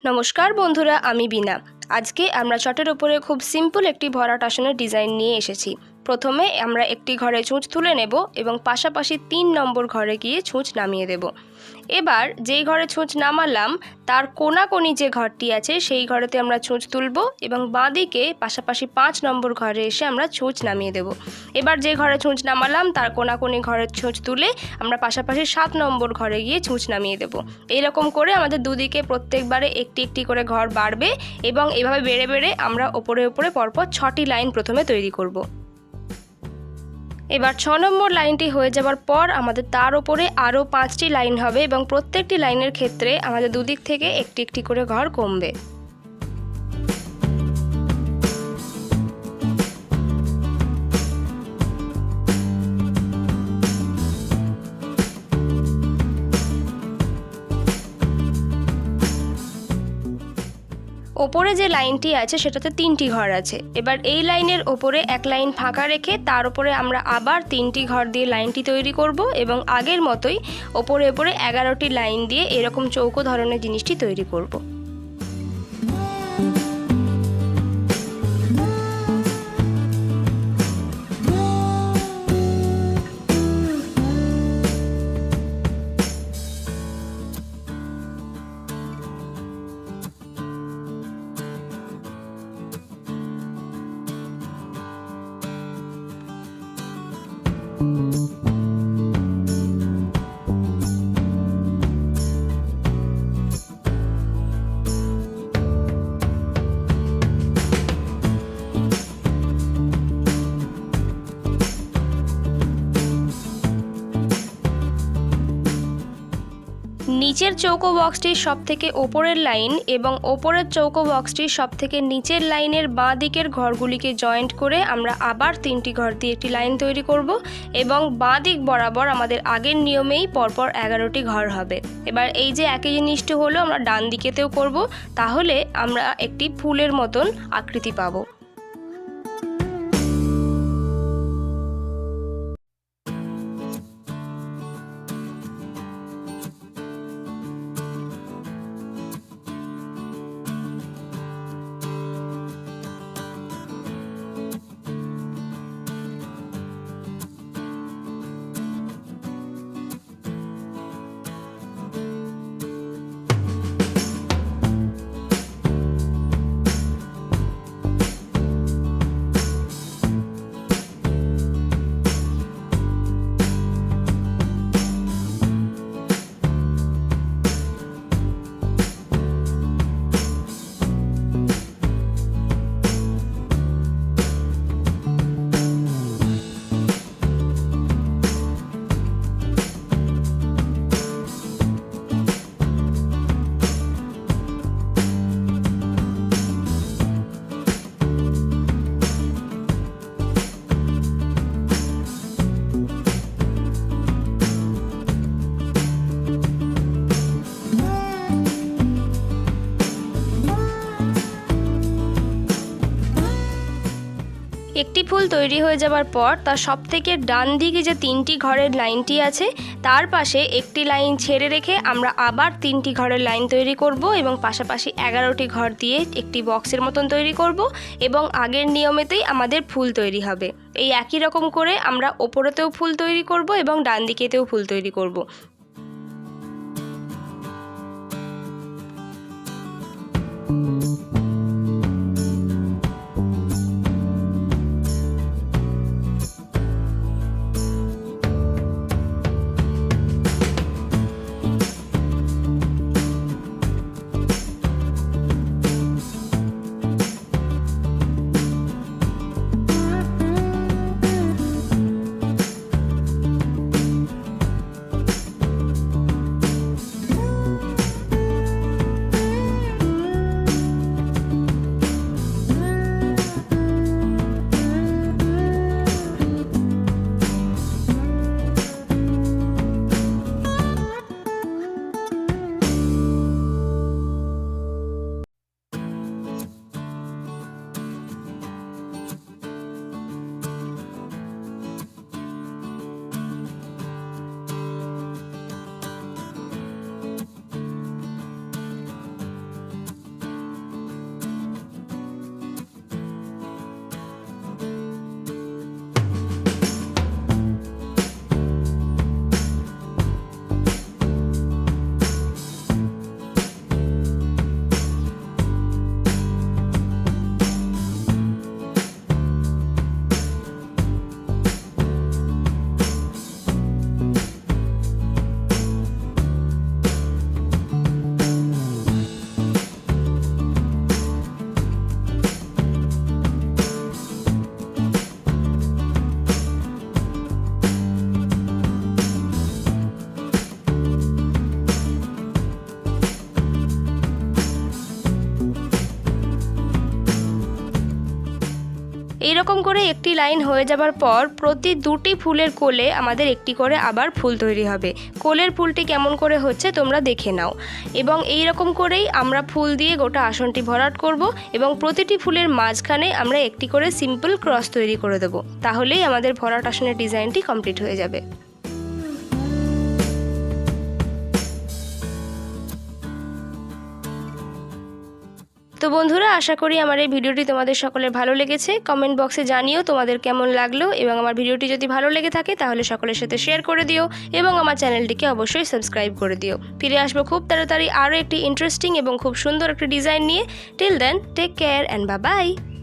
নমস্কার বন্ধুরা, আমি বিনা। আজকে আমরা চটের উপরে খুব সিম্পল একটি ভরাট আসনের ডিজাইন নিয়ে এসেছি। প্রথমে আমরা একটি ঘরে ছুঁচ তুলে নেব এবং পাশাপাশি 3 নম্বর ঘরে গিয়ে ছুঁচ নামিয়ে দেব। এবার যেই ঘরে ছুঁচ নামালাম তার কোণাকোণি যে ঘরটি আছে সেই ঘরেতে আমরা ছুঁচ তুলব এবং বাঁদিকে পাশাপাশি 5 নম্বর ঘরে এসে আমরা ছুঁচ নামিয়ে দেব। এবার যে ঘরে ছুঁচ নামালাম তার কোণাকোণি ঘরের ছুঁচ তুলে আমরা পাশাপাশি 7 নম্বর ঘরে গিয়ে ছুঁচ নামিয়ে দেব। এইরকম করে আমাদের দুদিকে প্রত্যেকবারে একটি একটি করে ঘর বাড়বে এবং এভাবে বেড়ে বেড়ে আমরা ওপরে ওপরে পরপর 6টি লাইন প্রথমে তৈরি করব। এবার 6 নম্বর লাইনটি হয়ে যাওয়ার পর আমাদের তার উপরে আরও 5টি লাইন হবে এবং প্রত্যেকটি লাইনের ক্ষেত্রে আমাদের দুদিক থেকে একটি একটি করে ঘর কমবে। ওপরে যে লাইনটি আছে সেটাতে 3টি ঘর আছে। এবার এই লাইনের ওপরে এক লাইন ফাঁকা রেখে তার উপরে আমরা আবার 3টি ঘর দিয়ে লাইনটি তৈরি করব এবং আগের মতোই ওপরে ওপরে 11টি লাইন দিয়ে এরকম চৌকো ধরনের জিনিসটি তৈরি করব। নিচের চৌকো বক্সটির সবথেকে ওপরের লাইন এবং ওপরের চৌকো বক্সটির সবথেকে নিচের লাইনের বাঁ দিকের ঘরগুলিকে জয়েন্ট করে আমরা আবার 3টি ঘর দিয়ে একটি লাইন তৈরি করব এবং বাঁ দিক বরাবর আমাদের আগের নিয়মেই পরপর 11টি ঘর হবে। এবার এই যে একই জিনিসটি হলো আমরা ডান দিকেতেও করব, তাহলে আমরা একটি ফুলের মতন আকৃতি পাবো। একটি ফুল তৈরি হয়ে যাওয়ার পর তার সবথেকে ডান দিকে যে 3টি ঘরের লাইনটি আছে তার পাশে একটি লাইন ছেড়ে রেখে আমরা আবার 3টি ঘরের লাইন তৈরি করব এবং পাশাপাশি 11টি ঘর দিয়ে একটি বক্সের মতন তৈরি করব এবং আগের নিয়মেতেই আমাদের ফুল তৈরি হবে। এই একই রকম করে আমরা ওপরেতেও ফুল তৈরি করব এবং ডান দিকেতেও ফুল তৈরি করব। এই রকম করে একটি লাইন হয়ে যাবার পর প্রতি দুটি ফুলের কোলে আমাদের একটি করে আবার ফুল তৈরি হবে। কোলের ফুলটি কেমন করে হচ্ছে তোমরা দেখে নাও। এবং এই রকম করেই আমরা ফুল দিয়ে গোটা আসনটি ভরাট করব এবং প্রতিটি ফুলের মাঝখানে আমরা একটি করে সিম্পল ক্রস তৈরি করে দেব। তাহলেই আমাদের ভরাট আসনের ডিজাইনটি কমপ্লিট হয়ে যাবে। তো বন্ধুরা, আশা করি আমার এই ভিডিওটি তোমাদের সকলের ভালো লেগেছে। কমেন্ট বক্সে জানিও তোমাদের কেমন লাগলো, এবং আমার ভিডিওটি যদি ভালো লেগে থাকে তাহলে সকলের সাথে শেয়ার করে দিও এবং আমার চ্যানেলটিকে অবশ্যই সাবস্ক্রাইব করে দিও। ফিরে আসবো খুব তাড়াতাড়ি আরও একটি ইন্টারেস্টিং এবং খুব সুন্দর একটি ডিজাইন নিয়ে। Till then, take care and bye by.